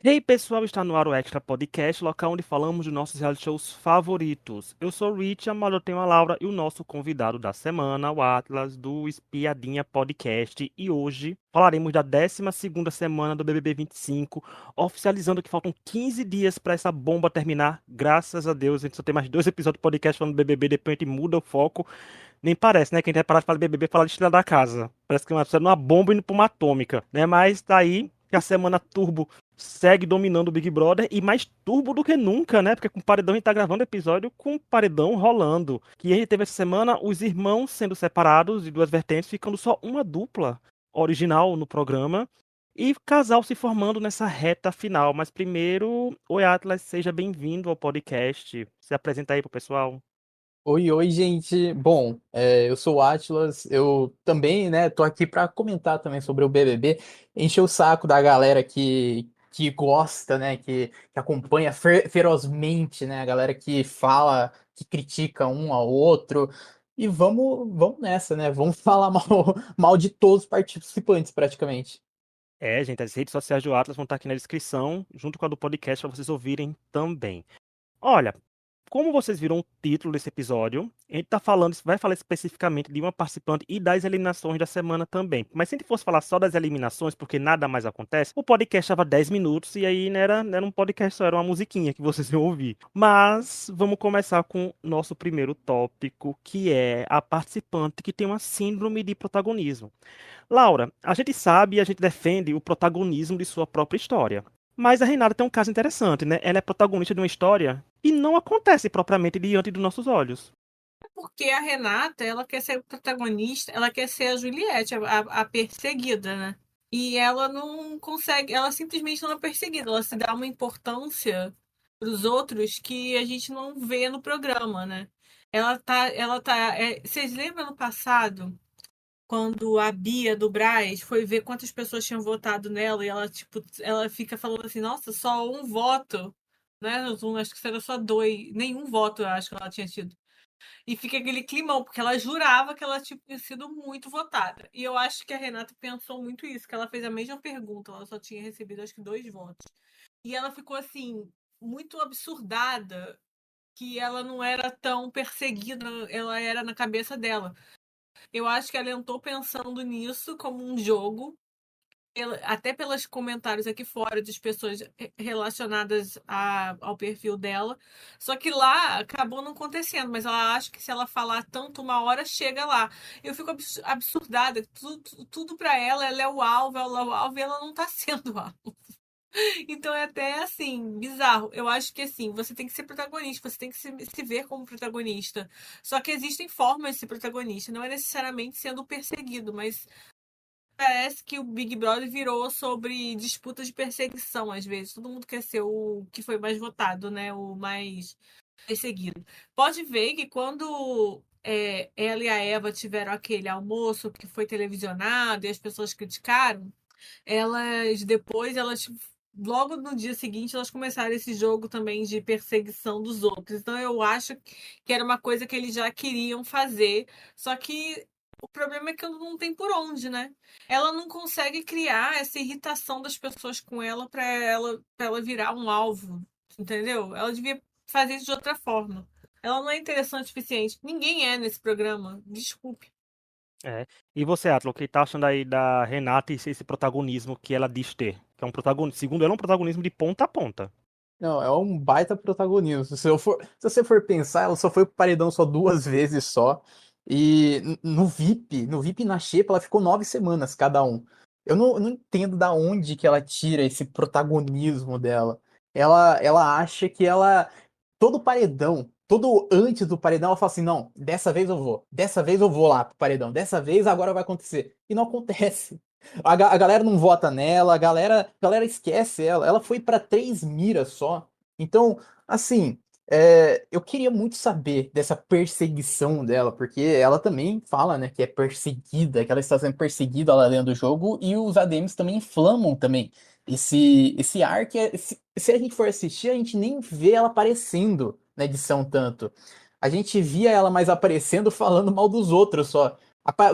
Hey pessoal, está no ar o Extra Podcast, local onde falamos dos nossos reality shows favoritos. Eu sou o Rich, a eu tenho a Laura e o nosso convidado da semana, o Atlas, do Espiadinha Podcast. E hoje falaremos da 12ª semana do BBB 25, oficializando que faltam 15 dias para essa bomba terminar. Graças a Deus, a gente só tem mais 2 episódios do podcast falando do BBB, depois a gente muda o foco. Nem parece, né? Que a gente vai parar de falar de BBB e falar de Estrela da Casa. Parece que é uma bomba indo pra uma atômica, né? Mas tá aí que a semana turbo segue dominando o Big Brother e mais turbo do que nunca, né? Porque com o Paredão a gente tá gravando episódio com o Paredão rolando. Que a gente teve essa semana os irmãos sendo separados de duas vertentes, ficando só uma dupla original no programa. E casal se formando nessa reta final. Mas primeiro, oi Atlas, seja bem-vindo ao podcast. Se apresenta aí pro pessoal. Oi, gente. Bom, eu sou o Atlas. Eu também, né, tô aqui para comentar também sobre o BBB, encher o saco da galera que gosta, né, que acompanha ferozmente, né, a galera que fala, que critica um ao outro. E vamos nessa, né? Vamos falar mal de todos os participantes, praticamente. É, gente, as redes sociais do Atlas vão estar aqui na descrição, junto com a do podcast, para vocês ouvirem também. Olha, como vocês viram o título desse episódio, a gente tá falando, vai falar especificamente de uma participante e das eliminações da semana também. Mas se a gente fosse falar só das eliminações, porque nada mais acontece, o podcast estava 10 minutos e aí não era um podcast só, era uma musiquinha que vocês iam ouvir. Mas vamos começar com o nosso primeiro tópico, que é a participante que tem uma síndrome de protagonismo. Laura, a gente sabe e a gente defende o protagonismo de sua própria história. Mas a Renata tem um caso interessante, né? Ela é protagonista de uma história e não acontece propriamente diante dos nossos olhos. Porque a Renata, ela quer ser protagonista, ela quer ser a Juliette, a perseguida, né? E ela não consegue, ela simplesmente não é perseguida, ela se dá uma importância para os outros que a gente não vê no programa, né? Vocês lembram no passado, quando a Bia do Brás foi ver quantas pessoas tinham votado nela e ela, tipo, ela fica falando assim, nossa, só um voto, né? Acho que era só dois, nenhum voto eu acho que ela tinha tido. E fica aquele climão, porque ela jurava que ela tinha sido muito votada. E eu acho que a Renata pensou muito isso, que ela fez a mesma pergunta, ela só tinha recebido acho que 2 votos. E ela ficou assim, muito absurdada que ela não era tão perseguida, ela era na cabeça dela. Eu acho que ela entrou pensando nisso como um jogo, até pelos comentários aqui fora das pessoas relacionadas ao perfil dela. Só que lá acabou não acontecendo, mas ela acha que se ela falar tanto uma hora, chega lá. Eu fico absurdada, tudo para ela, ela é o alvo e ela não tá sendo alvo. Então é até assim, bizarro. Eu acho que assim, você tem que ser protagonista, você tem que se ver como protagonista. Só que existem formas de ser protagonista, não é necessariamente sendo perseguido, mas parece que o Big Brother virou sobre disputa de perseguição, às vezes. Todo mundo quer ser o que foi mais votado, né? O mais perseguido. Pode ver que quando ela e a Eva tiveram aquele almoço que foi televisionado e as pessoas criticaram, elas logo no dia seguinte elas começaram esse jogo também de perseguição dos outros. Então eu acho que era uma coisa que eles já queriam fazer, só que o problema é que não tem por onde, né? Ela não consegue criar essa irritação das pessoas com ela para ela virar um alvo, entendeu? Ela devia fazer isso de outra forma. Ela não é interessante o suficiente. Ninguém é nesse programa. Desculpe. É. E você, Atlas, o que tá achando aí da Renata e esse protagonismo que ela diz ter? Que é um protagonismo, segundo ela, é um protagonismo de ponta a ponta. Não, é um baita protagonismo. Se você for pensar, ela só foi pro paredão só 2 vezes só. E no VIP na Xepa, ela ficou 9 semanas cada um. Eu não entendo da onde que ela tira esse protagonismo dela. Ela acha que ela. Todo paredão, todo antes do paredão, ela fala assim: não, dessa vez eu vou. Dessa vez eu vou lá pro paredão. Dessa vez agora vai acontecer. E não acontece. A galera não vota nela, a galera esquece ela. Ela foi para 3 miras só. Então, assim, eu queria muito saber dessa perseguição dela, porque ela também fala, né, que é perseguida, que ela está sendo perseguida lá dentro do jogo, e os ADMs também inflamam também esse ar que se a gente for assistir, a gente nem vê ela aparecendo na edição tanto. A gente via ela mais aparecendo falando mal dos outros só.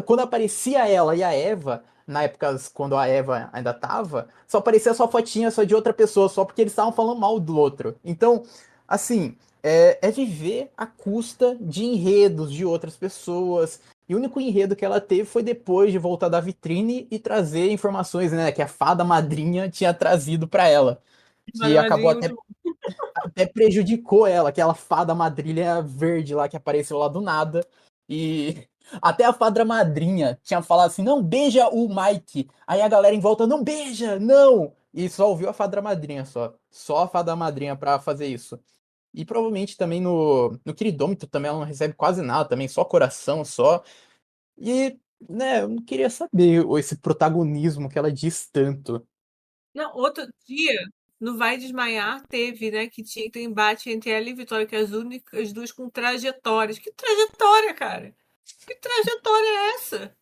Quando aparecia ela e a Eva, na época quando a Eva ainda tava, só aparecia só fotinha só de outra pessoa, só porque eles estavam falando mal do outro. Então, assim, é viver à custa de enredos de outras pessoas. E o único enredo que ela teve foi depois de voltar da vitrine e trazer informações, né, que a fada madrinha tinha trazido para ela. Mas Que acabou madrinha é muito bom. até prejudicou ela, aquela fada madrinha verde lá que apareceu lá do nada. E até a fada madrinha tinha falado assim: não beija o Mike. Aí a galera em volta: não beija, não. E só ouviu a fada madrinha só. Só a fada madrinha pra fazer isso. E provavelmente também no queridômetro também ela não recebe quase nada, também só coração, só. E, né, eu não queria saber esse protagonismo que ela diz tanto. Não, outro dia, no Vai Desmaiar, teve, né, que tinha tem embate entre ela e Vitória, que é as únicas duas com trajetórias. Que trajetória, cara? Que trajetória é essa?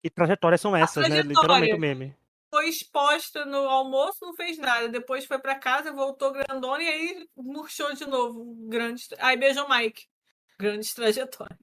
E trajetórias são A essas, né? Literalmente o trajetória meme. foi exposta no almoço, não fez nada. Depois foi pra casa, voltou grandona e aí murchou de novo. Grande. Aí beijou o Mike. Grandes trajetórias.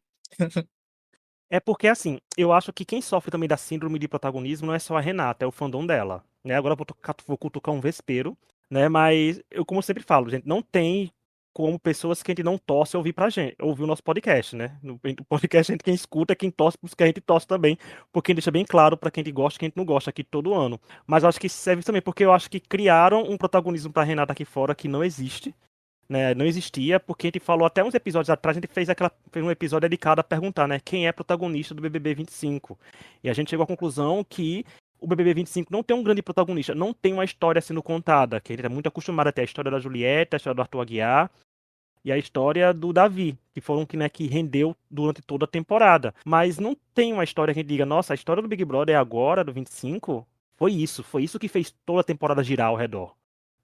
É porque, assim, eu acho que quem sofre também da síndrome de protagonismo não é só a Renata, é o fandom dela, né? Agora eu vou cutucar um vespeiro, né? Mas eu, como eu sempre falo, gente, não tem como pessoas que a gente não torce ouvir pra gente, ouvir o nosso podcast, né? No podcast, a gente quem escuta, quem torce, por isso que a gente torce também, porque a gente deixa bem claro pra quem a gente gosta e quem a gente não gosta aqui todo ano. Mas eu acho que serve também, porque eu acho que criaram um protagonismo pra Renata aqui fora que não existe, né, não existia, porque a gente falou até uns episódios atrás, a gente fez um episódio dedicado a perguntar, né, quem é protagonista do BBB 25. E a gente chegou à conclusão que o BBB 25 não tem um grande protagonista, não tem uma história sendo contada, que a gente é muito acostumado a ter a história da Juliette, a história do Arthur Aguiar e a história do Davi, que foram que, né, que rendeu durante toda a temporada. Mas não tem uma história que a gente diga, nossa, a história do Big Brother é agora, do 25, foi isso que fez toda a temporada girar ao redor.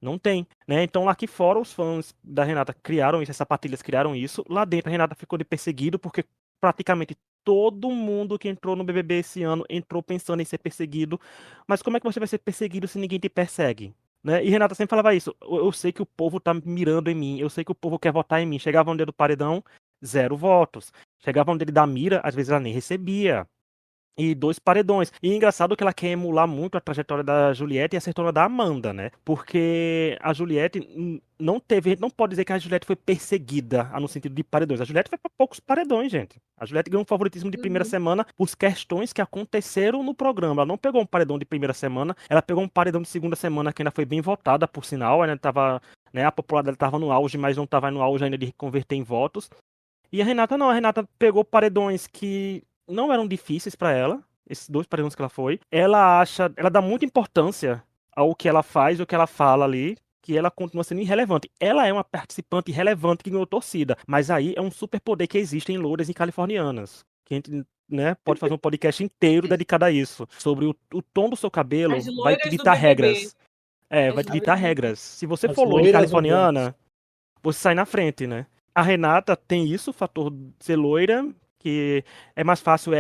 Não tem, né? Então lá aqui fora os fãs da Renata criaram isso, as sapatilhas criaram isso. Lá dentro a Renata ficou de perseguido porque praticamente todo mundo que entrou no BBB esse ano entrou pensando em ser perseguido. Mas como é que você vai ser perseguido se ninguém te persegue? Né? E Renata sempre falava isso. Eu sei que o povo tá mirando em mim, eu sei que o povo quer votar em mim. Chegava onde do paredão, 0 votos. Chegava onde da mira, às vezes ela nem recebia. E 2 paredões. E é engraçado que ela quer emular muito a trajetória da Juliette e acertou na da Amanda, né? Porque a Juliette não teve. Não pode dizer que a Juliette foi perseguida, no sentido de paredões. A Juliette foi pra poucos paredões, gente. A Juliette ganhou um favoritismo de primeira Uhum. semana por questões que aconteceram no programa. Ela não pegou um paredão de primeira semana, ela pegou um paredão de segunda semana que ainda foi bem votada, por sinal. Ainda tava, né, a popularidade estava no auge, mas não estava no auge ainda de converter em votos. E a Renata não, a Renata pegou paredões que não eram difíceis pra ela, esses 2 paredões que ela foi. Ela acha, ela dá muita importância ao que ela faz, ao que ela fala ali, que ela continua sendo irrelevante. Ela é uma participante irrelevante que ganhou torcida, mas aí é um superpoder que existe em louras e californianas. Que a gente, né, pode fazer um podcast inteiro dedicado a isso, sobre o tom do seu As cabelo vai te loiras do ditar BBB. regras. É, vai As te loiras ditar do BBB. regras. Se você As for loira e loiras ou californiana, brancas? você sai na frente, né? A Renata tem isso, o fator de ser loira, que é mais fácil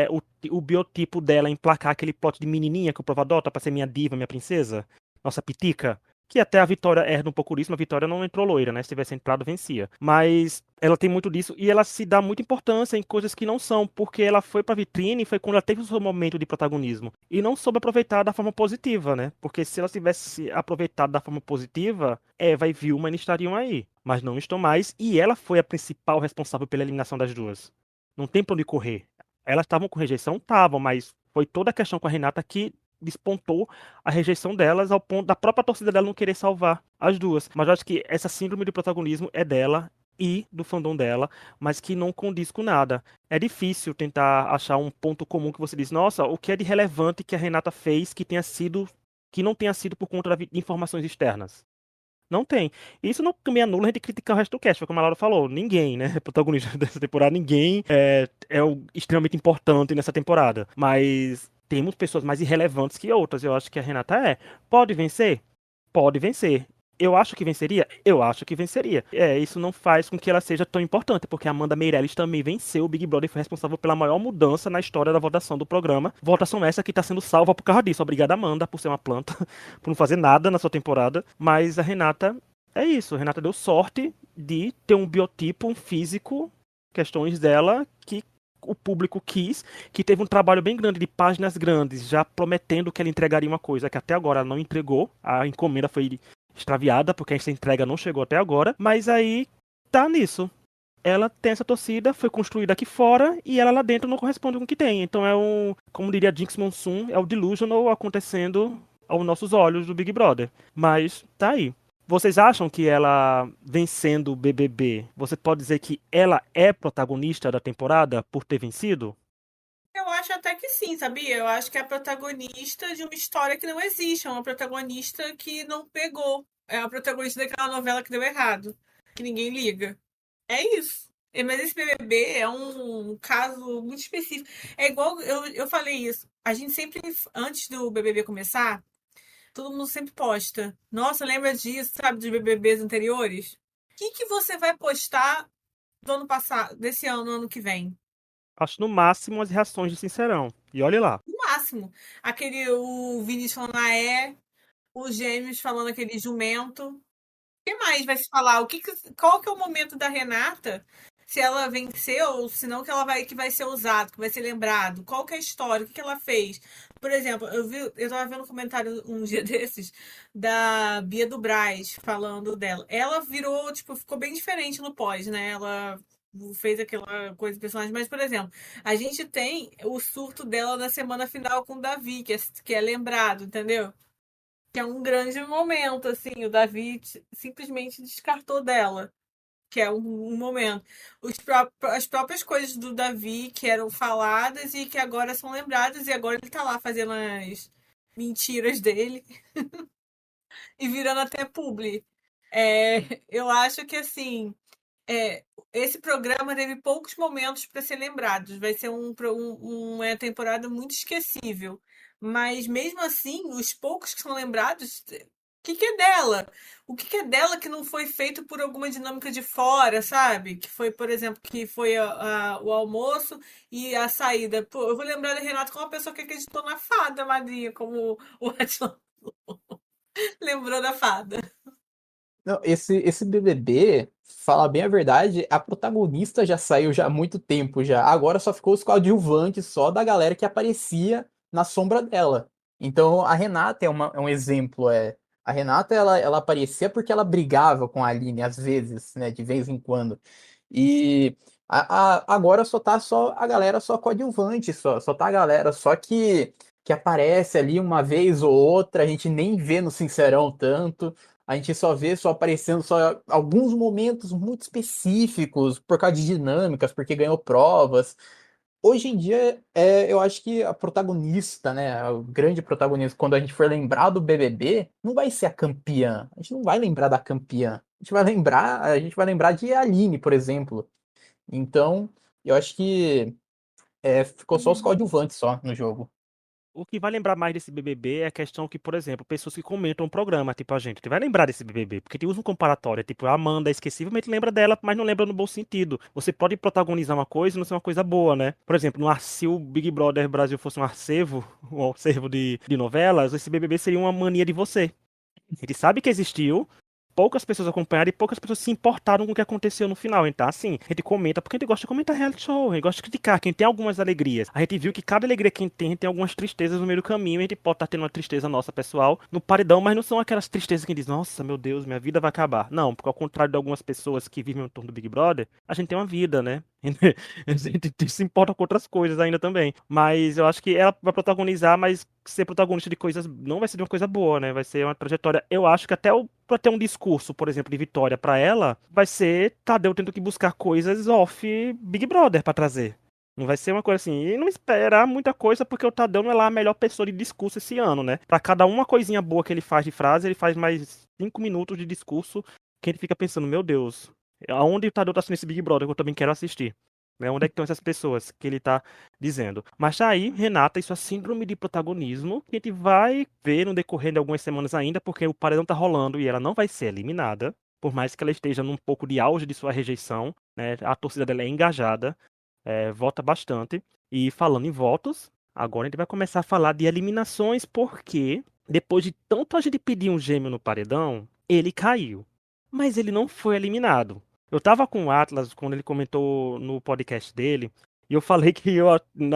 o biotipo dela emplacar aquele plot de menininha que o povo adota pra ser minha diva, minha princesa, nossa pitica. Que até a Vitória herda um pouco disso, mas a Vitória não entrou loira, né? Se tivesse entrado, vencia. Mas ela tem muito disso e ela se dá muita importância em coisas que não são, porque ela foi pra vitrine e foi quando ela teve o seu momento de protagonismo. E não soube aproveitar da forma positiva, né? Porque se ela tivesse aproveitado da forma positiva, Eva e Vilma ainda estariam aí. Mas não estão mais, e ela foi a principal responsável pela eliminação das duas. Não tem pra onde correr. Elas estavam com rejeição? Estavam, mas foi toda a questão com a Renata que despontou a rejeição delas ao ponto da própria torcida dela não querer salvar as duas. Mas eu acho que essa síndrome de protagonismo é dela e do fandom dela, mas que não condiz com nada. É difícil tentar achar um ponto comum que você diz, nossa, o que é de relevante que a Renata fez que não tenha sido por conta de informações externas. Não tem. Isso não também anula a gente criticar o resto do cast, foi como a Laura falou. Ninguém, né? Protagonista dessa temporada, ninguém é extremamente importante nessa temporada. Mas temos pessoas mais irrelevantes que outras. Eu acho que a Renata é. Pode vencer? Pode vencer. Eu acho que venceria? Eu acho que venceria. Isso não faz com que ela seja tão importante, porque a Amanda Meirelles também venceu o Big Brother e foi responsável pela maior mudança na história da votação do programa. Votação essa que está sendo salva por causa disso. Obrigada, Amanda, por ser uma planta, por não fazer nada na sua temporada. Mas a Renata é isso. A Renata deu sorte de ter um biotipo, um físico, questões dela que o público quis, que teve um trabalho bem grande de páginas grandes, já prometendo que ela entregaria uma coisa que até agora ela não entregou. A encomenda foi extraviada, porque essa entrega não chegou até agora. Mas aí tá nisso. Ela tem essa torcida, foi construída aqui fora e ela lá dentro não corresponde com o que tem. Então é um, como diria Jinx Monsoon, é o delusional acontecendo aos nossos olhos do Big Brother. Mas tá aí. Vocês acham que ela vencendo o BBB, você pode dizer que ela é protagonista da temporada por ter vencido? Eu acho até que sim, sabia? Eu acho que é a protagonista de uma história que não existe. É uma protagonista que não pegou. É a protagonista daquela novela que deu errado. Que ninguém liga. É isso. Mas esse BBB é um caso muito específico. É igual eu falei isso. A gente sempre, antes do BBB começar, todo mundo sempre posta. Nossa, lembra disso, sabe, dos BBBs anteriores? O que você vai postar do ano passado, desse ano, ano que vem? Acho no máximo as reações de Sincerão. E olhe lá. No máximo. O Vinícius falando os gêmeos falando aquele jumento. O que mais vai se falar? Qual que é o momento da Renata? Se ela venceu, ou se não que vai ser usado, que vai ser lembrado. Qual que é a história? O que ela fez? Por exemplo, eu tava vendo um comentário um dia desses da Bia do Brás falando dela. Ela virou, tipo, ficou bem diferente no pós, né? Ela fez aquela coisa do personagem, mas, por exemplo, a gente tem o surto dela na semana final com o Davi, que é lembrado, entendeu? Que é um grande momento, assim, o Davi simplesmente descartou dela, que é um momento. As próprias coisas do Davi que eram faladas e que agora são lembradas, e agora ele tá lá fazendo as mentiras dele e virando até publi. Eu acho que, assim, é, esse programa teve poucos momentos para ser lembrados. Vai ser uma temporada muito esquecível. Mas mesmo assim, os poucos que são lembrados, que é dela? O que é dela que não foi feito por alguma dinâmica de fora, sabe? Que foi, por exemplo, que foi o almoço e a saída. Pô, eu vou lembrar da Renata como uma pessoa que acreditou na fada, madrinha, como o Atila lembrou da fada. Não, esse BBB, falar bem a verdade, a protagonista já saiu já há muito tempo já. Agora só ficou os coadjuvantes só da galera que aparecia na sombra dela. Então a Renata é um exemplo. A Renata ela aparecia porque ela brigava com a Aline às vezes, né, de vez em quando. E agora só a galera só coadjuvante, só tá a galera só que aparece ali uma vez ou outra, a gente nem vê no Sincerão tanto. A gente só vê só aparecendo só alguns momentos muito específicos por causa de dinâmicas, porque ganhou provas. Hoje em dia, eu acho que a protagonista, né, o grande protagonista, quando a gente for lembrar do BBB, não vai ser a campeã. A gente não vai lembrar da campeã. A gente vai lembrar de Aline, por exemplo. Então, eu acho que ficou só os coadjuvantes só no jogo. O que vai lembrar mais desse BBB é a questão que, por exemplo, pessoas que comentam um programa, tipo a gente vai lembrar desse BBB, porque tem usa um comparatório, tipo, a Amanda esquecivelmente lembra dela, mas não lembra no bom sentido. Você pode protagonizar uma coisa e não ser uma coisa boa, né? Por exemplo, se o Big Brother Brasil fosse um acervo de novelas, esse BBB seria uma mania de você. Ele sabe que existiu, poucas pessoas acompanharam e poucas pessoas se importaram com o que aconteceu no final. Então, assim, a gente comenta porque a gente gosta de comentar reality show, a gente gosta de criticar quem tem algumas alegrias. A gente viu que cada alegria que a gente tem algumas tristezas no meio do caminho, e a gente pode estar tendo uma tristeza nossa pessoal no paredão, mas não são aquelas tristezas que diz, nossa, meu Deus, minha vida vai acabar. Não, porque ao contrário de algumas pessoas que vivem em torno do Big Brother, a gente tem uma vida, né? A gente se importa com outras coisas ainda também. Mas eu acho que ela vai protagonizar, mas ser protagonista de coisas não vai ser de uma coisa boa, né? Vai ser uma trajetória. Eu acho que até pra ter um discurso, por exemplo, de vitória pra ela, vai ser Tadeu tendo que buscar coisas off Big Brother pra trazer. Não vai ser uma coisa assim. E não esperar muita coisa, porque o Tadeu não é lá a melhor pessoa de discurso esse ano, né? Pra cada uma coisinha boa que ele faz de frase, ele faz mais 5 minutos de discurso que ele fica pensando, meu Deus, aonde o Tadeu tá assistindo esse Big Brother que eu também quero assistir? Né? Onde é que estão essas pessoas que ele tá dizendo? Mas tá aí, Renata, isso é síndrome de protagonismo que a gente vai ver no decorrer de algumas semanas ainda, porque o paredão tá rolando e ela não vai ser eliminada, por mais que ela esteja num pouco de auge de sua rejeição, né? A torcida dela é engajada, vota bastante. E falando em votos, agora a gente vai começar a falar de eliminações, porque depois de tanto a gente pedir um gêmeo no paredão, ele caiu. Mas ele não foi eliminado. Eu tava com o Atlas quando ele comentou no podcast dele, E eu falei que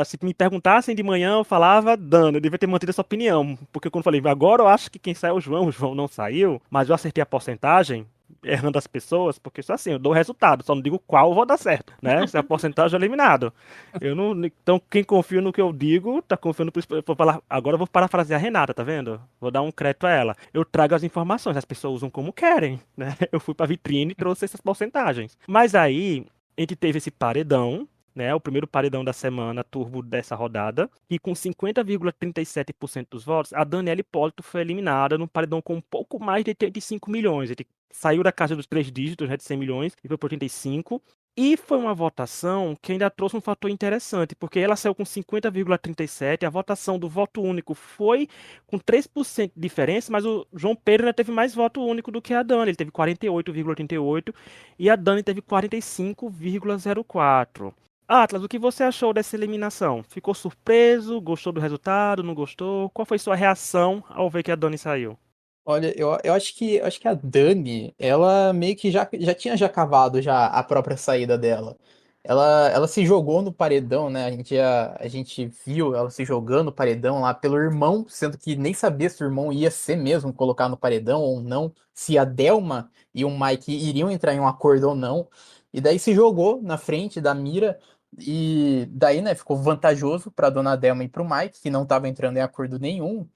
se me perguntassem de manhã, eu falava Dani, eu devia ter mantido essa opinião. Porque quando eu falei, agora eu acho que quem saiu é o João não saiu, mas eu acertei a porcentagem, errando as pessoas, porque isso assim, eu dou o resultado, só não digo qual vou dar certo, né? Se a porcentagem é eliminado. Eu não, então, quem confia no que eu digo, tá confiando por isso. Eu vou falar, agora eu vou parafrasear a Renata, tá vendo? Vou dar um crédito a ela. Eu trago as informações, as pessoas usam como querem, né? Eu fui pra vitrine e trouxe essas porcentagens. Mas aí, a gente teve esse paredão, né, o primeiro paredão da semana turbo dessa rodada, e com 50,37% dos votos, a Daniela Hipólito foi eliminada num paredão com um pouco mais de 85 milhões. Ele saiu da casa dos três dígitos, né, de 100 milhões, e foi por 85. E foi uma votação que ainda trouxe um fator interessante, porque ela saiu com 50,37, a votação do voto único foi com 3% de diferença, mas o João Pedro ainda teve mais voto único do que a Dani, ele teve 48,88 e a Dani teve 45,04. Atlas, o que você achou dessa eliminação? Ficou surpreso? Gostou do resultado? Não gostou? Qual foi sua reação ao ver que a Dani saiu? Olha, eu acho que a Dani, ela meio que já tinha já cavado já a própria saída dela. Ela se jogou no paredão, né? A gente viu ela se jogando no paredão lá pelo irmão, sendo que nem sabia se o irmão ia ser mesmo colocar no paredão ou não, se a Delma e o Mike iriam entrar em um acordo ou não. E daí se jogou na frente da mira e daí, né, ficou vantajoso para dona Delma e para o Mike, que não estavam entrando em acordo nenhum.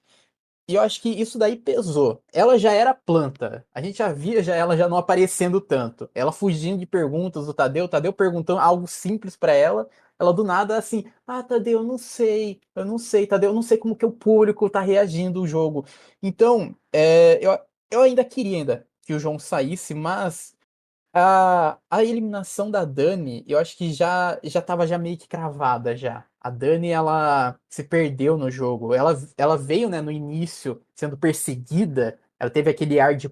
E eu acho que isso daí pesou. Ela já era planta. A gente já via já ela já não aparecendo tanto. Ela fugindo de perguntas do Tadeu, o Tadeu perguntando algo simples pra ela. Ela do nada assim: "Ah, Tadeu, eu não sei, Tadeu, eu não sei como que o público tá reagindo ao jogo". Então, eu ainda queria ainda que o João saísse, mas a eliminação da Dani, eu acho que já estava já meio que cravada já. A Dani, ela se perdeu no jogo. Ela veio, né, no início sendo perseguida. Ela teve aquele ar de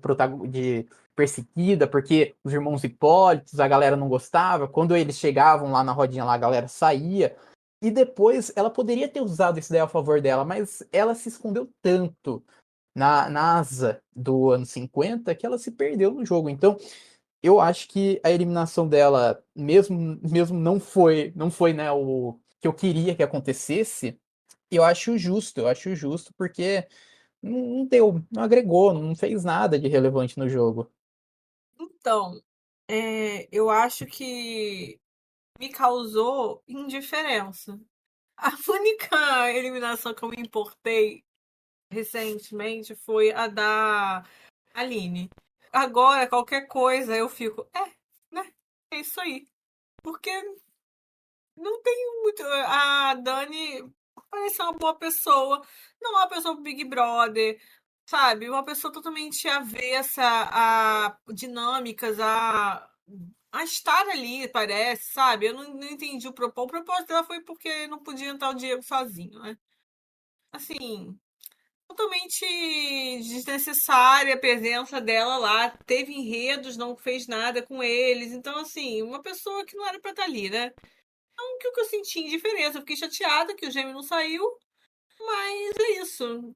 perseguida, porque os irmãos Hipólitos, a galera não gostava. Quando eles chegavam lá na rodinha lá, a galera saía. E depois ela poderia ter usado isso daí a favor dela, mas ela se escondeu tanto na asa do ano 50 que ela se perdeu no jogo. Então, eu acho que a eliminação dela, mesmo não foi, né, o que eu queria que acontecesse, eu acho justo porque não deu, não agregou, não fez nada de relevante no jogo. Então, eu acho que me causou indiferença. A única eliminação que eu me importei recentemente foi a da Aline. Agora, qualquer coisa, eu fico, né? É isso aí. Porque não tem muito. A Dani parece uma boa pessoa. Não é uma pessoa do Big Brother, sabe? Uma pessoa totalmente avessa a dinâmicas, a estar ali, parece, sabe? Eu não entendi o propósito. O propósito dela foi porque não podia entrar o Diego sozinho, né? Assim, totalmente desnecessária a presença dela lá. Teve enredos, não fez nada com eles. Então, assim, uma pessoa que não era pra estar ali, né? Então, o que eu senti indiferença. Eu fiquei chateada que o gêmeo não saiu, mas é isso.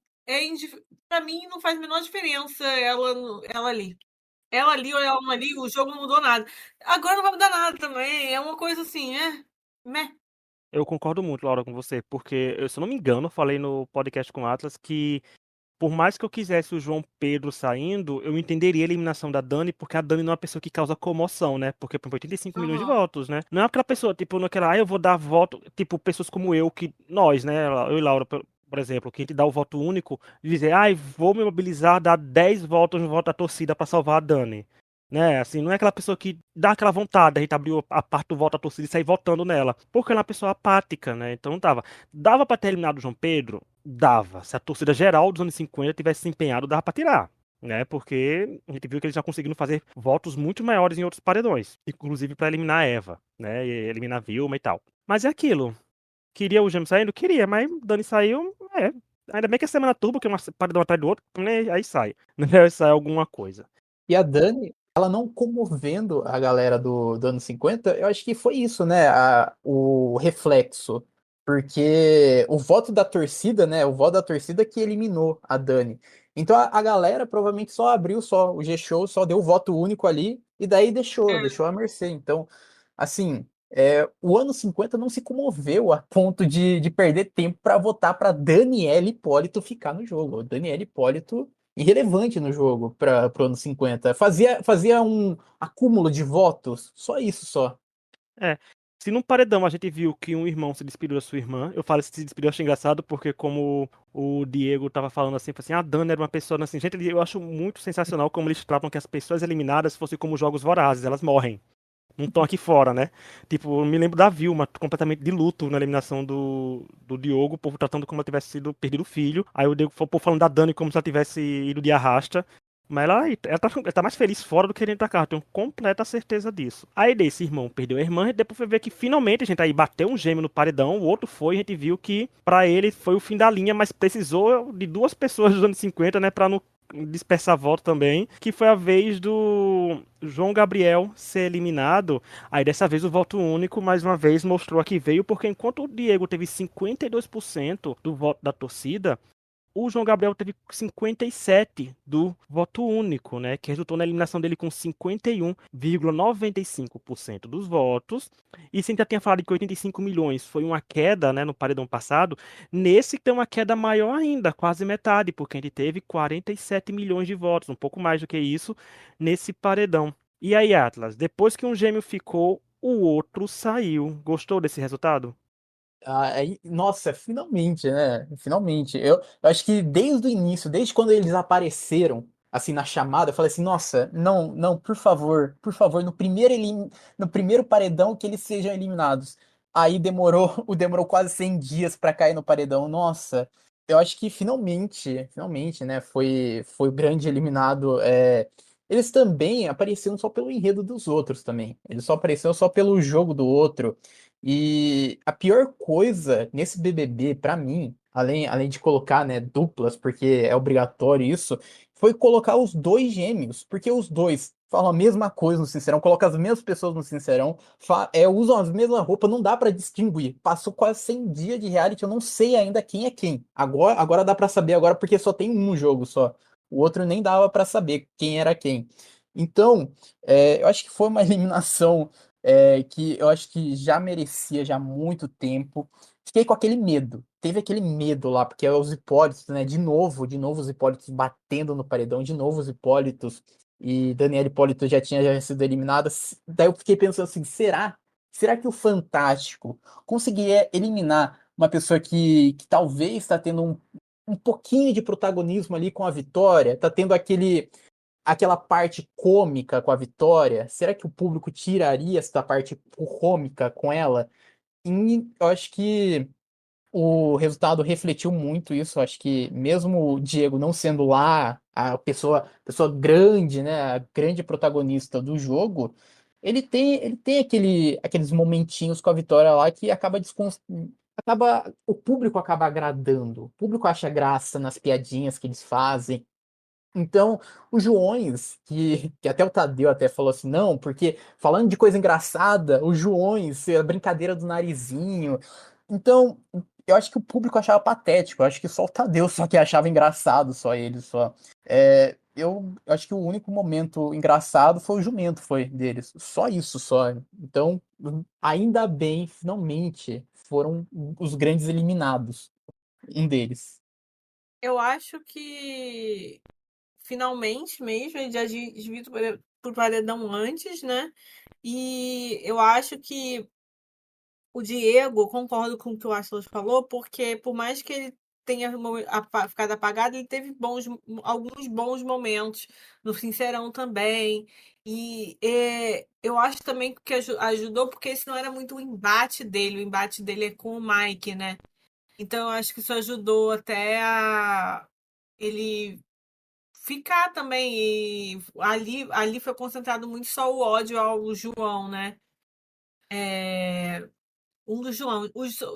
Pra mim, não faz a menor diferença ela ali. Ela ali ou ela não ali, o jogo não mudou nada. Agora não vai mudar nada também. É uma coisa assim, meh. Eu concordo muito, Laura, com você, porque, se eu não me engano, eu falei no podcast com o Atlas que, por mais que eu quisesse o João Pedro saindo, eu entenderia a eliminação da Dani, porque a Dani não é uma pessoa que causa comoção, né? Porque, por 85 milhões de Aham. votos, né? Não é aquela pessoa, tipo, naquela, eu vou dar voto, tipo, pessoas como eu, que nós, né? Eu e Laura, por exemplo, que a gente dá o voto único, e dizer, vou me mobilizar, dar 10 votos no voto da torcida pra salvar a Dani. Né, assim, não é aquela pessoa que dá aquela vontade, a gente abriu a parte do voto da torcida e sair votando nela. Porque ela é uma pessoa apática, né? Então não dava. Dava pra ter eliminado o João Pedro? Dava. Se a torcida geral dos anos 50 tivesse se empenhado, dava pra tirar. Né? Porque a gente viu que eles já conseguiram fazer votos muito maiores em outros paredões. Inclusive pra eliminar a Eva, né? E eliminar a Vilma e tal. Mas é aquilo. Queria o James saindo? Queria, mas Dani saiu, é. Ainda bem que a semana turbo, que é uma paredão atrás do outro, né? Aí sai. Né? Aí sai alguma coisa. E a Dani, ela não comovendo a galera do ano 50, eu acho que foi isso, né? O reflexo. Porque o voto da torcida, né? O voto da torcida que eliminou a Dani. Então a galera provavelmente só abriu só o G-Show, só deu o voto único ali, e daí deixou a mercê. Então, assim, O ano 50 não se comoveu a ponto de perder tempo para votar para Daniela Hipólito ficar no jogo. Daniela Hipólito irrelevante no jogo para o ano 50. Fazia um acúmulo de votos, só isso só. É. Se num paredão a gente viu que um irmão se despediu da sua irmã, eu falo se despediu, eu achei engraçado, porque como o Diego tava falando assim, falou assim, a Dani era uma pessoa assim, gente, eu acho muito sensacional como eles tratam que as pessoas eliminadas fossem como jogos vorazes, elas morrem. Não estão aqui fora, né? Tipo, eu me lembro da Vilma, completamente de luto na eliminação do Diogo, o povo tratando como ela tivesse sido perdido o filho. Aí o Diego, o povo falando da Dani como se ela tivesse ido de arrasta. Mas ela tá mais feliz fora do que dentro da casa, eu tenho completa certeza disso. Aí desse irmão perdeu a irmã, e depois foi ver que finalmente a gente aí bateu um gêmeo no paredão, o outro foi, a gente viu que pra ele foi o fim da linha, mas precisou de duas pessoas dos anos 50, né, pra não dispersar voto também, que foi a vez do João Gabriel ser eliminado. Aí dessa vez o voto único, mais uma vez, mostrou a que veio, porque enquanto o Diego teve 52% do voto da torcida, o João Gabriel teve 57 do voto único, né? Que resultou na eliminação dele com 51,95% dos votos. E se a gente já tinha falado que 85 milhões foi uma queda, né, no paredão passado, nesse tem uma queda maior ainda, quase metade, porque a gente teve 47 milhões de votos, um pouco mais do que isso, nesse paredão. E aí, Atlas, depois que um gêmeo ficou, o outro saiu. Gostou desse resultado? Nossa, finalmente, né? Finalmente. Eu acho que desde o início, desde quando eles apareceram, assim, na chamada, eu falei assim, nossa, não, não, por favor, no primeiro paredão que eles sejam eliminados. Aí demorou quase 100 dias pra cair no paredão. Nossa, eu acho que finalmente, né? Foi o grande eliminado. Eles também apareceram só pelo enredo dos outros também. Eles só apareceram só pelo jogo do outro. E a pior coisa nesse BBB, pra mim, além de colocar, né, duplas, porque é obrigatório isso, foi colocar os dois gêmeos, porque os dois falam a mesma coisa no Sincerão, colocam as mesmas pessoas no Sincerão, usam as mesmas roupas, não dá pra distinguir. Passou quase 100 dias de reality, eu não sei ainda quem é quem. Agora dá pra saber agora, porque só tem um jogo só. O outro nem dava pra saber quem era quem. Então, eu acho que foi uma eliminação que eu acho que já merecia já há muito tempo. Fiquei com aquele medo. Teve aquele medo lá, porque é os Hipólitos, né? De novo os Hipólitos batendo no paredão, de novo os Hipólitos. E Daniela Hipólito já sido eliminada. Daí eu fiquei pensando assim, será que o Fantástico conseguiria eliminar uma pessoa que talvez está tendo um pouquinho de protagonismo ali com a vitória? Tá tendo aquela parte cômica com a Vitória, será que o público tiraria essa parte cômica com ela? E eu acho que o resultado refletiu muito isso. Eu acho que mesmo o Diego não sendo lá a pessoa grande, né, a grande protagonista do jogo, ele tem aqueles momentinhos com a Vitória lá que o público acaba agradando. O público acha graça nas piadinhas que eles fazem. Então, os Joões, que até o Tadeu até falou assim, não, porque falando de coisa engraçada, os Joões, a brincadeira do narizinho. Então, eu acho que o público achava patético, eu acho que só o Tadeu só que achava engraçado, só ele, só. Eu acho que o único momento engraçado foi o jumento, foi deles. Só isso, só. Então, ainda bem, finalmente, foram os grandes eliminados. Um deles. Eu acho que finalmente mesmo ele já devia pro paredão antes, né? E eu acho que o Diego, concordo com o que o Atlas falou, porque por mais que ele tenha ficado apagado, ele teve alguns bons momentos no Sincerão também. E eu acho também que ajudou, porque esse não era muito o embate dele é com o Mike, né? Então eu acho que isso ajudou até a ele ficar também. E ali foi concentrado muito só o ódio ao João, né? Um do João.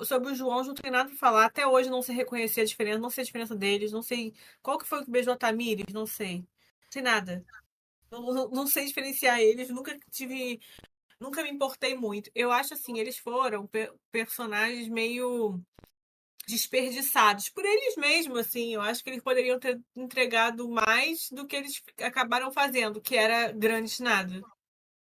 Sobre o João, não tem nada pra falar. Até hoje não sei reconhecer a diferença, não sei a diferença deles, não sei qual que foi o que beijou a Tamires, não sei. Não sei nada. Não sei diferenciar eles, nunca me importei muito. Eu acho assim, eles foram personagens meio desperdiçados por eles mesmos, assim. Eu acho que eles poderiam ter entregado mais do que eles acabaram fazendo, que era grandes nada.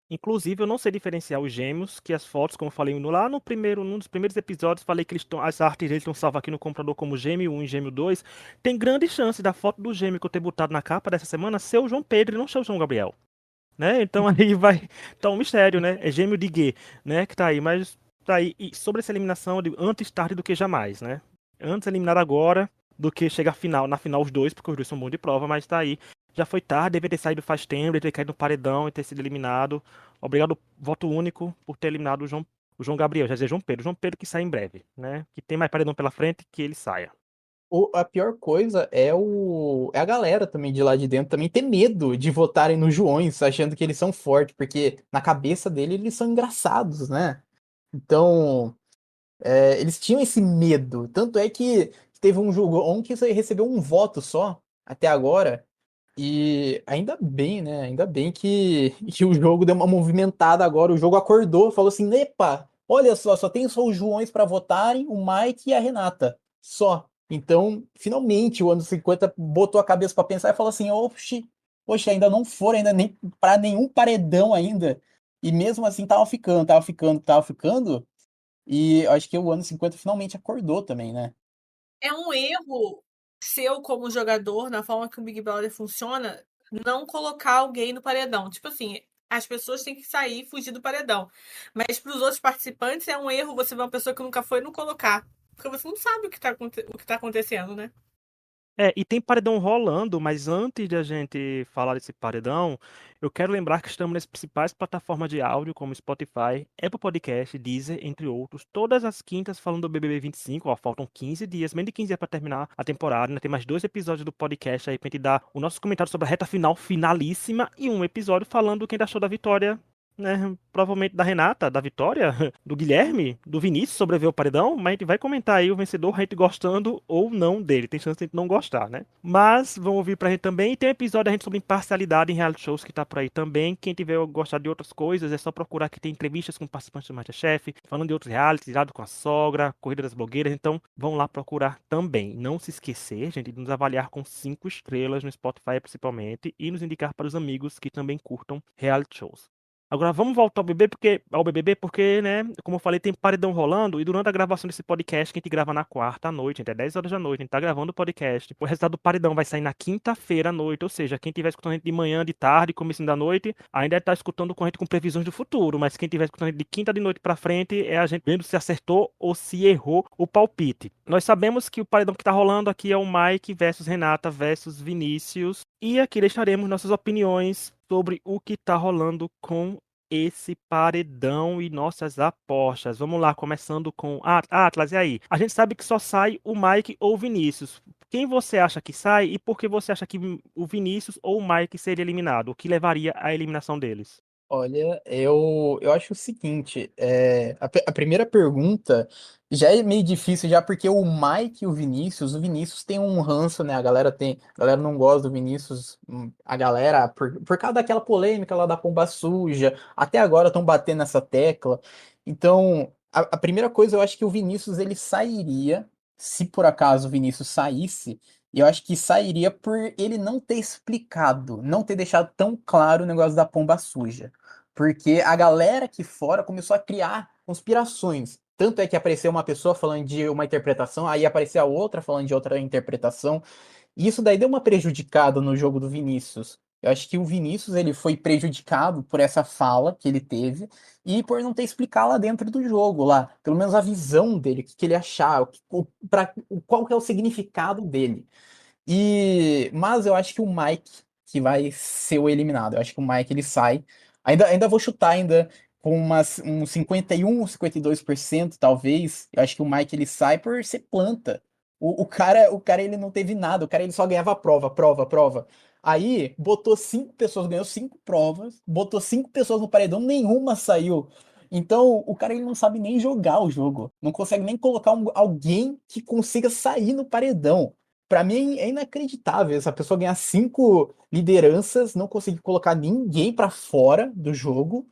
Inclusive, eu não sei diferenciar os gêmeos, que as fotos, como eu falei lá no primeiro, num dos primeiros episódios, falei que as artes deles estão salvas aqui no computador como Gêmeo 1 e Gêmeo 2. Tem grande chance da foto do gêmeo que eu ter botado na capa dessa semana ser o João Pedro e não ser o João Gabriel, né? Então aí vai. Tá um mistério, né? É gêmeo de Gay, né? Que tá aí, mas tá aí. E sobre essa eliminação, eu digo, antes tarde do que jamais, né? Antes eliminado agora do que chegar na final os dois, porque os dois são bons de prova, mas tá aí. Já foi tarde, deveria ter saído faz tempo, deveria ter caído no paredão e ter sido eliminado. Obrigado, voto único, por ter eliminado o João Gabriel, já dizer João Pedro. João Pedro que sai em breve, né? Que tem mais paredão pela frente, que ele saia. A pior coisa é a galera também de lá de dentro também ter medo de votarem nos Joões, achando que eles são fortes, porque na cabeça dele eles são engraçados, né? Então, eles tinham esse medo. Tanto é que teve um jogo que recebeu um voto só até agora. E ainda bem, né? Ainda bem que o jogo deu uma movimentada agora. O jogo acordou, falou assim: Epa, olha só tem só os Joões para votarem, o Mike e a Renata. Só. Então, finalmente, o ano 50 botou a cabeça para pensar e falou assim: Oxi, poxa, ainda não foram, ainda nem para nenhum paredão ainda. E mesmo assim tava ficando. E eu acho que o ano 50 finalmente acordou também, né? É um erro seu como jogador, na forma que o Big Brother funciona, não colocar alguém no paredão. Tipo assim, as pessoas têm que sair e fugir do paredão. Mas para os outros participantes é um erro você ver uma pessoa que nunca foi e não colocar. Porque você não sabe o que tá acontecendo, né? E tem paredão rolando, mas antes de a gente falar desse paredão, eu quero lembrar que estamos nas principais plataformas de áudio, como Spotify, Apple Podcast, Deezer, entre outros, todas as quintas falando do BBB 25, ó, faltam 15 dias, menos de 15 dias para terminar a temporada, ainda tem mais 2 episódios do podcast aí pra gente dar o nosso comentário sobre a reta final finalíssima e um episódio falando o que achou da vitória, né, provavelmente da Renata, da Vitória, do Guilherme, do Vinícius sobreviveu ao paredão, mas a gente vai comentar aí o vencedor, a gente gostando ou não dele. Tem chance de a gente não gostar, né? Mas vamos ouvir pra gente também. E tem um episódio a gente sobre imparcialidade em reality shows que tá por aí também. Quem tiver gostado de outras coisas, é só procurar que tem entrevistas com participantes do MasterChef, falando de outros realities, tirado com a sogra, Corrida das Blogueiras. Então, vão lá procurar também. Não se esquecer, gente, de nos avaliar com 5 estrelas no Spotify principalmente e nos indicar para os amigos que também curtam reality shows. Agora vamos voltar ao BBB porque, né, como eu falei, tem paredão rolando e durante a gravação desse podcast que a gente grava na quarta à noite, até 10 horas da noite, a gente tá gravando o podcast. O resultado do paredão vai sair na quinta-feira à noite, ou seja, quem estiver escutando a gente de manhã, de tarde, começo da noite, ainda tá escutando com a gente com previsões do futuro, mas quem estiver escutando a gente de quinta de noite pra frente é a gente vendo se acertou ou se errou o palpite. Nós sabemos que o paredão que tá rolando aqui é o Mike versus Renata versus Vinícius e aqui deixaremos nossas opiniões sobre o que tá rolando com esse paredão e nossas apostas. Vamos lá, começando com Atlas, e aí? A gente sabe que só sai o Mike ou o Vinícius. Quem você acha que sai e por que você acha que o Vinícius ou o Mike seria eliminado? O que levaria à eliminação deles? Olha, eu acho o seguinte, a primeira pergunta já é meio difícil já porque o Mike e o Vinícius tem um ranço, né? A galera não gosta do Vinícius, a galera, por causa daquela polêmica lá da pomba suja, até agora estão batendo nessa tecla. Então, a primeira coisa, eu acho que o Vinícius ele sairia, se por acaso o Vinícius saísse, eu acho que sairia por ele não ter explicado, não ter deixado tão claro o negócio da pomba suja. Porque a galera aqui fora começou a criar conspirações. Tanto é que apareceu uma pessoa falando de uma interpretação, aí apareceu a outra falando de outra interpretação. E isso daí deu uma prejudicada no jogo do Vinícius. Eu acho que o Vinícius ele foi prejudicado por essa fala que ele teve e por não ter explicado lá dentro do jogo, lá, pelo menos a visão dele, o que ele achava, qual que é o significado dele. Mas eu acho que o Mike que vai ser o eliminado. Eu acho que o Mike ele sai. Ainda vou chutar ainda com uns 51, 52% talvez. Eu acho que o Mike ele sai por ser planta. O cara ele não teve nada, o cara ele só ganhava prova, prova, prova. Aí botou 5 pessoas, ganhou 5 provas, botou 5 pessoas no paredão, nenhuma saiu. Então, o cara ele não sabe nem jogar o jogo. Não consegue nem colocar alguém que consiga sair no paredão. Pra mim é inacreditável essa pessoa ganhar 5 lideranças, não conseguir colocar ninguém pra fora do jogo.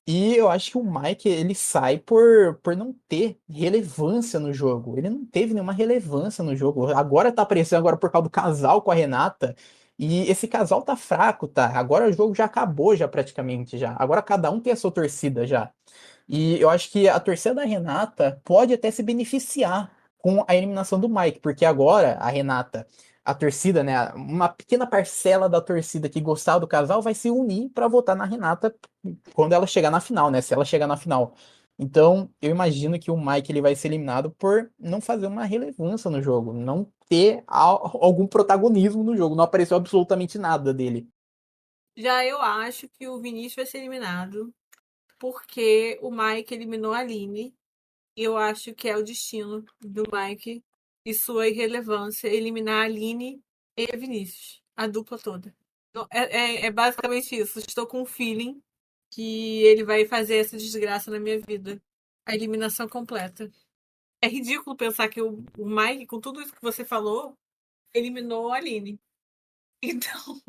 E eu acho que o Mike ele sai por não ter relevância no jogo. Ele não teve nenhuma relevância no jogo. Agora tá aparecendo agora por causa do casal com a Renata. E esse casal tá fraco, tá? Agora o jogo já acabou, já praticamente já. Agora cada um tem a sua torcida já. E eu acho que a torcida da Renata pode até se beneficiar com a eliminação do Mike, porque agora a Renata, a torcida, né, uma pequena parcela da torcida que gostava do casal vai se unir para votar na Renata quando ela chegar na final, né? Se ela chegar na final. Então, eu imagino que o Mike ele vai ser eliminado por não fazer uma relevância no jogo, não ter algum protagonismo no jogo, não apareceu absolutamente nada dele. Já eu acho que o Vinícius vai ser eliminado porque o Mike eliminou a Aline. E eu acho que é o destino do Mike e sua irrelevância eliminar a Aline e a Vinícius, a dupla toda. Então, é basicamente isso. Estou com um feeling que ele vai fazer essa desgraça na minha vida. A eliminação completa. É ridículo pensar que o Mike, com tudo isso que você falou, eliminou a Aline. Então,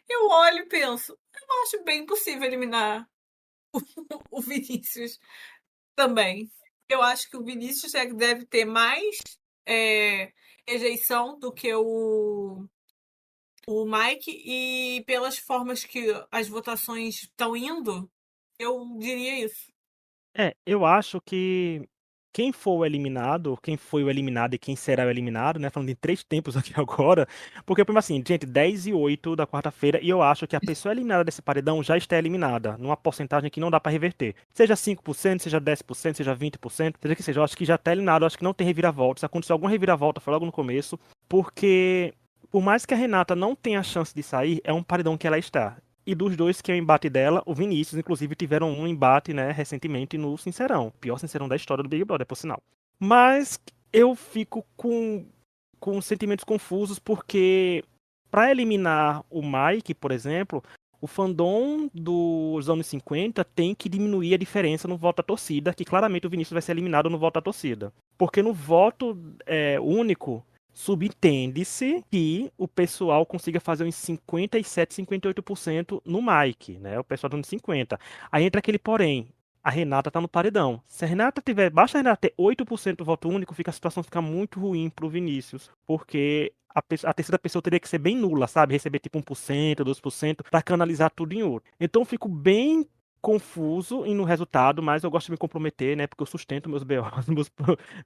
eu olho e penso, eu acho bem possível eliminar o Vinícius também. Eu acho que o Vinícius deve ter mais rejeição do que o Mike, e pelas formas que as votações estão indo, eu diria isso. Eu acho que quem for o eliminado, quem foi o eliminado e quem será o eliminado, né? Falando em três tempos aqui agora, porque, primeiro assim, gente, 10 e 8 da quarta-feira, e eu acho que a pessoa eliminada desse paredão já está eliminada, numa porcentagem que não dá pra reverter. Seja 5%, seja 10%, seja 20%, seja que seja, eu acho que já tá eliminado, eu acho que não tem reviravolta. Se acontecer alguma reviravolta, foi logo no começo, porque por mais que a Renata não tenha chance de sair, é um paredão que ela está. E dos dois que é o embate dela, o Vinícius, inclusive, tiveram um embate, né, recentemente no Sincerão. Pior Sincerão da história do Big Brother, por sinal. Mas eu fico com sentimentos confusos porque, para eliminar o Mike, por exemplo, o fandom dos anos 50 tem que diminuir a diferença no voto da torcida, que claramente o Vinícius vai ser eliminado no voto da torcida. Porque no voto único, subentende-se que o pessoal consiga fazer uns 57, 58% no Mike, né? O pessoal dando 50. Aí entra aquele porém. A Renata tá no paredão. Se a Renata tiver, basta a Renata ter 8% do voto único, a situação fica muito ruim pro Vinícius. Porque a terceira pessoa teria que ser bem nula, sabe? Receber tipo 1%, 2%, pra canalizar tudo em outro. Então eu fico bem confuso no resultado, mas eu gosto de me comprometer, né? Porque eu sustento meus BOs,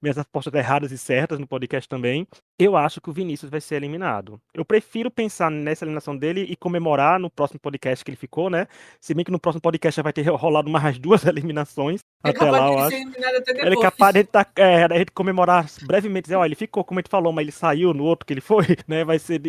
minhas apostas erradas e certas no podcast também. Eu acho que o Vinícius vai ser eliminado. Eu prefiro pensar nessa eliminação dele e comemorar no próximo podcast que ele ficou, né? Se bem que no próximo podcast já vai ter rolado mais duas eliminações. É Até capaz lá, eu dele ser acho. eliminado até Ele é capaz depois. a gente comemorar brevemente, dizer, ó, ele ficou, como a gente falou, mas ele saiu no outro que ele foi, né? Vai ser.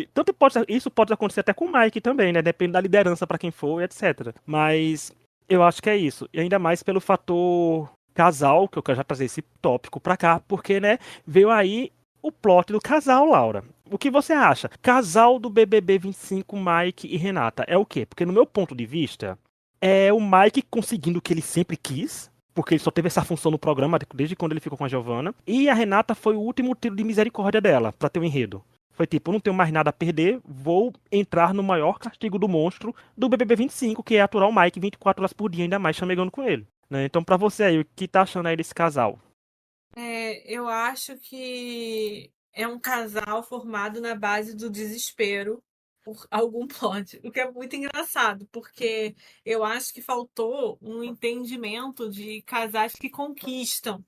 Isso pode acontecer até com o Mike também, né? Depende da liderança pra quem for, etc. Mas eu acho que é isso. E ainda mais pelo fator casal, que eu quero já trazer esse tópico pra cá, porque, né, veio aí o plot do casal, Laura. O que você acha? Casal do BBB 25, Mike e Renata, é o quê? Porque no meu ponto de vista, é o Mike conseguindo o que ele sempre quis, porque ele só teve essa função no programa desde quando ele ficou com a Giovanna, e a Renata foi o último tiro de misericórdia dela, pra ter um enredo. Foi tipo, eu não tenho mais nada a perder, vou entrar no maior castigo do monstro do BBB 25, que é aturar o Mike 24 horas por dia, ainda mais chamegando com ele. Né? Então, pra você aí, o que tá achando aí desse casal? Eu acho que é um casal formado na base do desespero por algum plot, o que é muito engraçado, porque eu acho que faltou um entendimento de casais que conquistam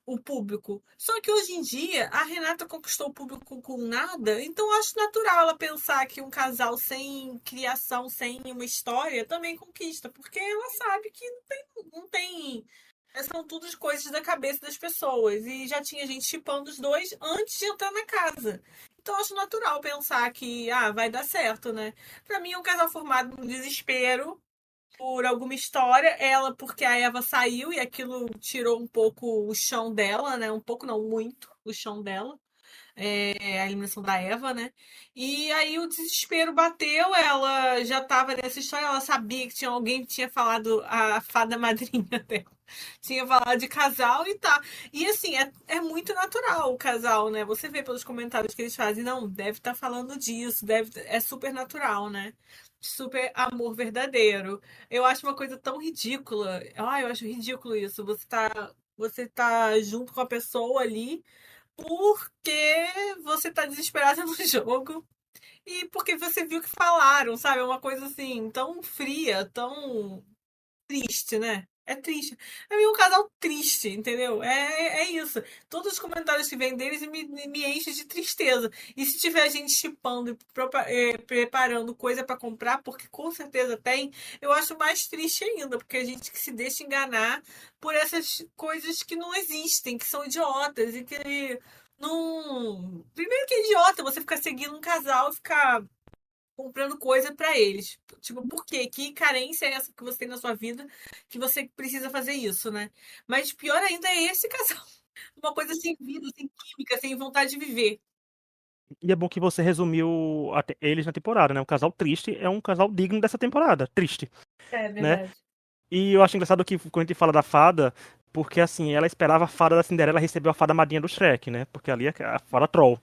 o público. Só que hoje em dia a Renata conquistou o público com nada, então eu acho natural ela pensar que um casal sem criação, sem uma história, também conquista, porque ela sabe que não tem. São tudo as coisas da cabeça das pessoas. E já tinha gente chipando os dois antes de entrar na casa. Então eu acho natural pensar que vai dar certo, né? Pra mim é um casal formado no desespero por alguma história, ela porque a Eva saiu e aquilo tirou um pouco o chão dela, né? Um pouco não, muito o chão dela. A eliminação da Eva, né? E aí o desespero bateu, ela já tava nessa história, ela sabia que tinha alguém que tinha falado, a fada madrinha dela, tinha falado de casal e tá. E assim, é muito natural o casal, né? Você vê pelos comentários que eles fazem, não, deve estar falando disso, é super natural, né? Super amor verdadeiro. Eu acho uma coisa tão ridícula. Eu acho ridículo isso. Você tá junto com a pessoa ali porque você tá desesperada no jogo E porque você viu que falaram, sabe? É uma coisa assim, tão fria, tão triste, né? É triste. É meio um casal triste, entendeu? É isso. Todos os comentários que vêm deles me enchem de tristeza. E se tiver gente chipando e preparando coisa pra comprar, porque com certeza tem, eu acho mais triste ainda, porque a gente que se deixa enganar por essas coisas que não existem, que são idiotas e que não. Primeiro que é idiota você ficar seguindo um casal e ficar comprando coisa pra eles. Tipo, por quê? Que carência é essa que você tem na sua vida que você precisa fazer isso, né? Mas pior ainda é esse casal. Uma coisa sem vida, sem química, sem vontade de viver. E é bom que você resumiu eles na temporada, né? Um casal triste é um casal digno dessa temporada, triste, É né? verdade. E eu acho engraçado que quando a gente fala da fada, porque assim, ela esperava a fada da Cinderela, recebeu a fada madrinha do Shrek, né? Porque ali é a fada troll.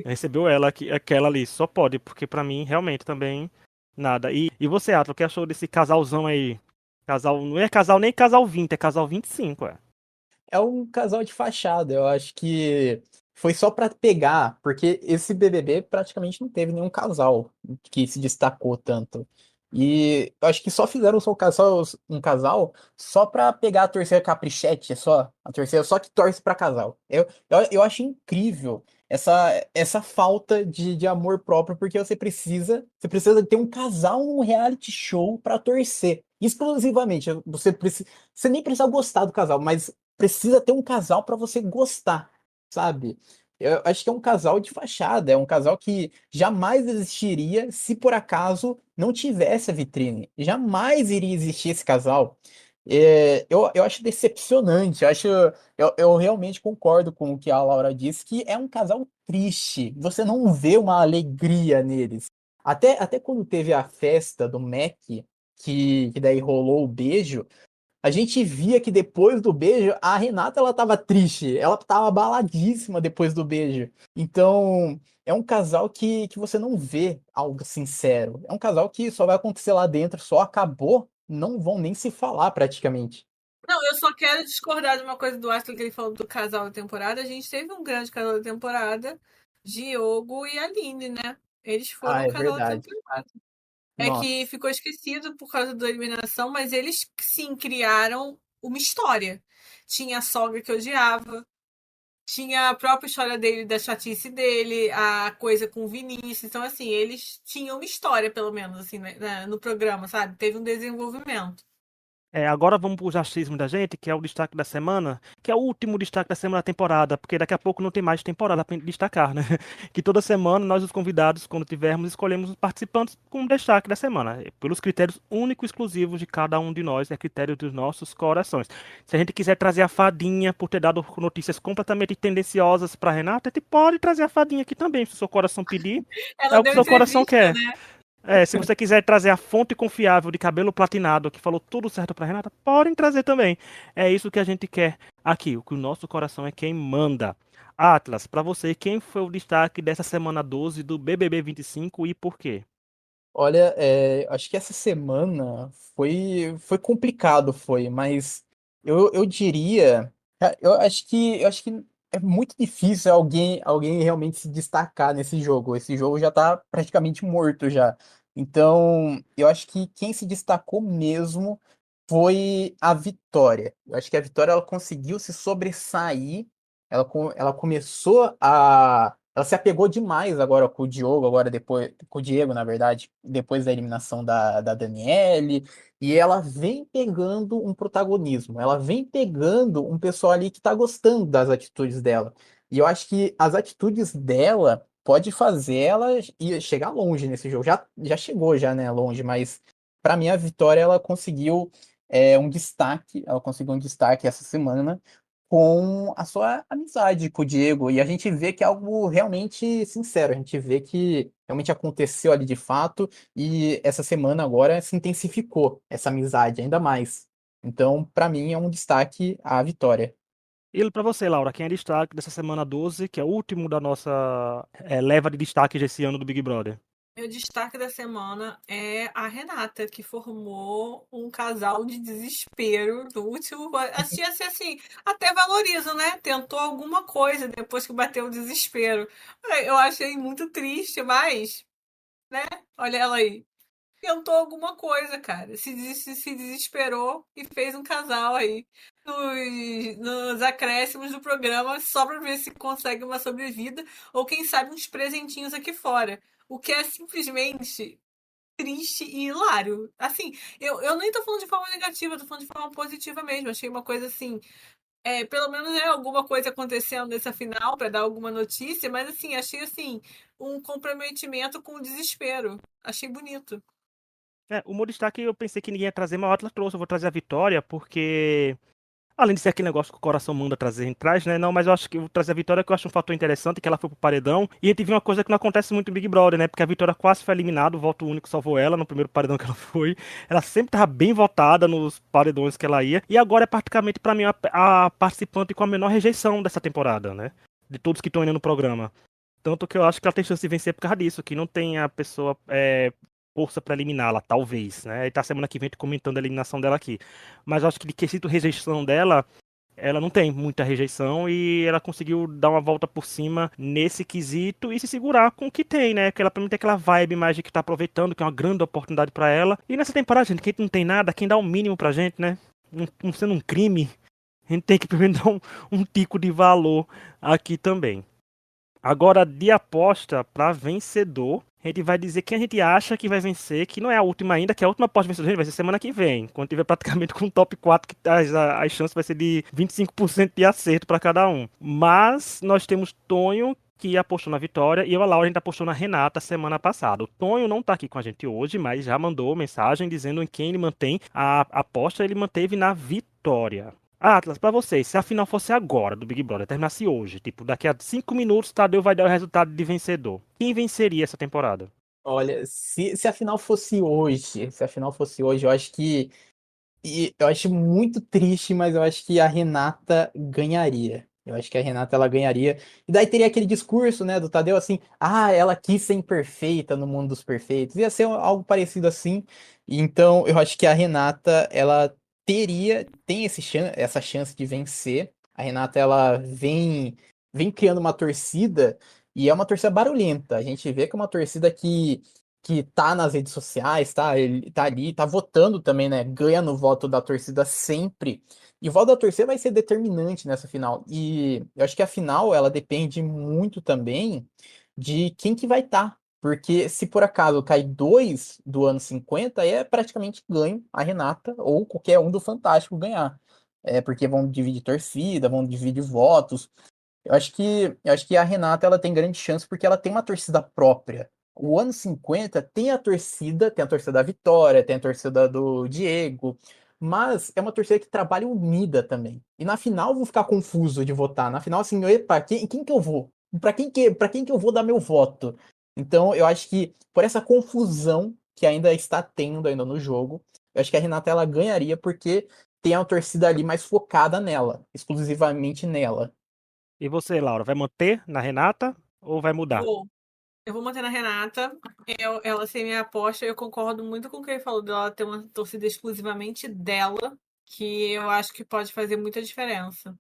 Recebeu ela, aquela ali, só pode, porque pra mim, realmente, também, nada. E você, Atlas, o que achou desse casalzão aí? Casal, não é casal nem casal 20, é casal 25, é. É um casal de fachada. Eu acho que foi só pra pegar, porque esse BBB praticamente não teve nenhum casal que se destacou tanto. E eu acho que só fizeram um casal só pra pegar a torcida caprichete, é só a torcida só que torce pra casal. Eu acho incrível essa falta de amor próprio, porque você precisa ter um casal num reality show pra torcer. Exclusivamente, você nem precisa gostar do casal, mas precisa ter um casal para você gostar, sabe? Eu acho que é um casal de fachada, é um casal que jamais existiria se por acaso não tivesse a vitrine. Jamais iria existir esse casal. Eu acho decepcionante, eu realmente concordo com o que a Laura disse, que é um casal triste. Você não vê uma alegria neles. Até quando teve a festa do Mac, que daí rolou o beijo, a gente via que depois do beijo, a Renata ela tava triste, ela tava abaladíssima depois do beijo. Então, é um casal que você não vê algo sincero. É um casal que só vai acontecer lá dentro, só acabou, não vão nem se falar praticamente. Não, eu só quero discordar de uma coisa do Aston que ele falou do casal da temporada. A gente teve um grande casal da temporada, Diogo e Aline, né? Eles foram Ah, o é casal da verdade. temporada. É que Nossa. ficou esquecido por causa da eliminação, mas eles sim criaram uma história. Tinha a sogra que odiava, tinha a própria história dele, da chatice dele, a coisa com o Vinícius. Então, assim, eles tinham uma história, pelo menos, assim, no programa, sabe? Teve um desenvolvimento. Agora vamos pro achismo da gente, que é o destaque da semana, que é o último destaque da semana da temporada, porque daqui a pouco não tem mais temporada para destacar, né? Que toda semana nós, os convidados, quando tivermos, escolhemos os participantes com destaque da semana, pelos critérios únicos e exclusivos de cada um de nós, é critério dos nossos corações. Se a gente quiser trazer a fadinha por ter dado notícias completamente tendenciosas para Renata, a gente pode trazer a fadinha aqui também, se o seu coração pedir, é Ela o que o deu seu coração entrevista, quer. né? Se você quiser trazer a fonte confiável de cabelo platinado que falou tudo certo pra Renata, podem trazer também. É isso que a gente quer aqui. O que o nosso coração é quem manda. Atlas, pra você, quem foi o destaque dessa semana 12 do BBB 25 e por quê? Olha, acho que essa semana foi complicado, mas eu diria, eu acho que é muito difícil alguém realmente se destacar nesse jogo. Esse jogo já tá praticamente morto já. Então, eu acho que quem se destacou mesmo foi a Vitória. Eu acho que a Vitória ela conseguiu se sobressair. Ela começou a ela se apegou demais agora com o Diogo, agora depois, com o Diego, na verdade, depois da eliminação da Daniele, e ela vem pegando um protagonismo, ela vem pegando um pessoal ali que tá gostando das atitudes dela. E eu acho que as atitudes dela pode fazer ela ir chegar longe nesse jogo. Já chegou já, né, longe, mas para mim a Vitória ela conseguiu ela conseguiu um destaque essa semana com a sua amizade com o Diego. E a gente vê que é algo realmente sincero, a gente vê que realmente aconteceu ali de fato, e essa semana agora se intensificou essa amizade ainda mais. Então, para mim, é um destaque a vitória. E pra você, Laura, quem é destaque dessa semana 12, que é o último da nossa leva de destaques desse ano do Big Brother? Meu destaque da semana é a Renata, que formou um casal de desespero no último. Assim, até valorizo, né? Tentou alguma coisa depois que bateu o desespero. Eu achei muito triste, mas né? Olha ela aí. Tentou alguma coisa, cara. Se desesperou e fez um casal aí nos acréscimos do programa só pra ver se consegue uma sobrevida ou quem sabe uns presentinhos aqui fora. O que é simplesmente triste e hilário. Assim, eu nem tô falando de forma negativa, tô falando de forma positiva mesmo. Achei uma coisa assim, pelo menos alguma coisa acontecendo nessa final pra dar alguma notícia, mas assim, achei assim, um comprometimento com o desespero. Achei bonito. O meu destaque eu pensei que ninguém ia trazer, mas o Atlas trouxe. Eu vou trazer a Vitória, porque além de ser aquele negócio que o coração manda trazer, a gente traz, né? Não, mas eu acho que eu vou trazer a Vitória, que eu acho um fator interessante, que ela foi pro paredão. E a gente viu uma coisa que não acontece muito no Big Brother, né? Porque a Vitória quase foi eliminada, o voto único salvou ela no primeiro paredão que ela foi. Ela sempre tava bem votada nos paredões que ela ia. E agora é praticamente, pra mim, a participante com a menor rejeição dessa temporada, né? De todos que estão indo no programa. Tanto que eu acho que ela tem chance de vencer por causa disso, que não tem a pessoa força pra eliminá-la, talvez, né? E tá semana que vem comentando a eliminação dela aqui. Mas eu acho que de quesito rejeição dela, ela não tem muita rejeição e ela conseguiu dar uma volta por cima nesse quesito e se segurar com o que tem, né? Que ela pra mim tem aquela vibe mais de que tá aproveitando, que é uma grande oportunidade pra ela. E nessa temporada, gente, quem não tem nada, quem dá o mínimo pra gente, né? Não sendo um crime, a gente tem que pelo menos dar um tico de valor aqui também. Agora, de aposta para vencedor, a gente vai dizer quem a gente acha que vai vencer, que não é a última ainda, que a última aposta vencedor vai ser semana que vem, quando tiver praticamente com o top 4, que as chances vai ser de 25% de acerto para cada um. Mas nós temos Tonho, que apostou na Vitória, e eu e a Laura, a gente apostou na Renata semana passada. O Tonho não tá aqui com a gente hoje, mas já mandou mensagem dizendo em quem ele mantém a aposta, ele manteve na Vitória. Atlas, pra vocês, se a final fosse agora do Big Brother, terminasse hoje, tipo, daqui a 5 minutos, Tadeu vai dar o resultado de vencedor. Quem venceria essa temporada? Olha, se a final fosse hoje, eu acho que. Eu acho muito triste, mas eu acho que a Renata ganharia. Eu acho que a Renata ela ganharia. E daí teria aquele discurso, né, do Tadeu assim: "Ah, ela quis ser imperfeita no mundo dos perfeitos". Ia ser algo parecido assim. Então, eu acho que a Renata ela tem essa chance de vencer. A Renata ela vem criando uma torcida e é uma torcida barulhenta. A gente vê que é uma torcida que tá nas redes sociais, tá? Ele tá ali, tá votando também, né? Ganha no voto da torcida sempre. E o voto da torcida vai ser determinante nessa final. E eu acho que a final, ela depende muito também de quem que vai estar. Porque se por acaso cai dois do ano 50, aí é praticamente ganho a Renata ou qualquer um do Fantástico ganhar. É porque vão dividir torcida, vão dividir votos. Eu acho que a Renata ela tem grande chance porque ela tem uma torcida própria. O ano 50 tem a torcida da Vitória, tem a torcida do Diego, mas é uma torcida que trabalha unida também. E na final eu vou ficar confuso de votar. Na final, assim, epa, quem que eu vou? Para quem que eu vou dar meu voto? Então, eu acho que por essa confusão que ainda está tendo ainda no jogo, eu acho que a Renata ela ganharia porque tem a torcida ali mais focada nela, exclusivamente nela. E você, Laura, vai manter na Renata ou vai mudar? Vou. Eu vou manter na Renata. Ela ser minha aposta. Eu concordo muito com o que ele falou dela ter uma torcida exclusivamente dela, que eu acho que pode fazer muita diferença.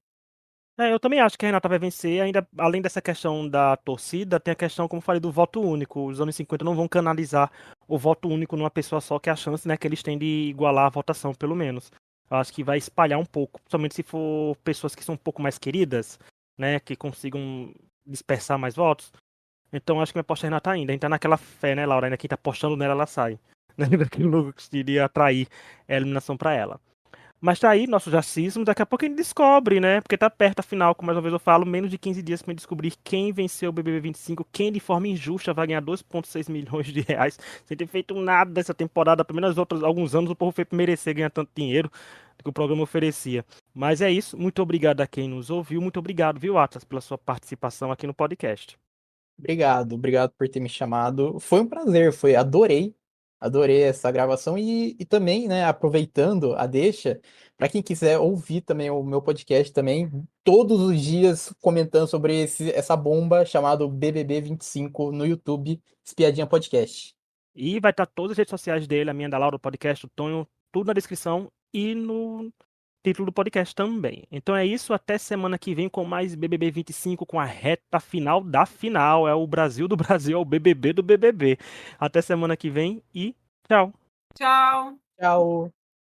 Eu também acho que a Renata vai vencer, ainda além dessa questão da torcida, tem a questão, como eu falei, do voto único. Os anos 50 não vão canalizar o voto único numa pessoa só, que é a chance, né, que eles têm de igualar a votação, pelo menos. Eu acho que vai espalhar um pouco, principalmente se for pessoas que são um pouco mais queridas, né, que consigam dispersar mais votos. Então acho que minha aposta é Renata ainda. A gente tá naquela fé, né, Laura? Ainda quem tá apostando nela, ela sai. Né? Daquele logo que iria atrair a eliminação pra ela. Mas tá aí, nosso jacismo, daqui a pouco a gente descobre, né? Porque tá perto, afinal, como mais uma vez eu falo, menos de 15 dias pra gente descobrir quem venceu o BBB 25, quem de forma injusta vai ganhar 2,6 milhões de reais, sem ter feito nada dessa temporada, pelo menos alguns anos o povo foi merecer ganhar tanto dinheiro que o programa oferecia. Mas é isso, muito obrigado a quem nos ouviu, muito obrigado, viu, Atlas, pela sua participação aqui no podcast. Obrigado por ter me chamado. Foi um prazer, adorei essa gravação e também, né, aproveitando a deixa, para quem quiser ouvir também o meu podcast também, todos os dias comentando sobre essa bomba chamado BBB 25 no YouTube, Espiadinha Podcast. E vai estar todas as redes sociais dele, a minha da Laura, o podcast, o Tonho, tudo na descrição e no título do podcast também. Então é isso, até semana que vem com mais BBB 25, com a reta final da final. É o Brasil do Brasil, é o BBB do BBB. Até semana que vem e tchau. Tchau. Tchau.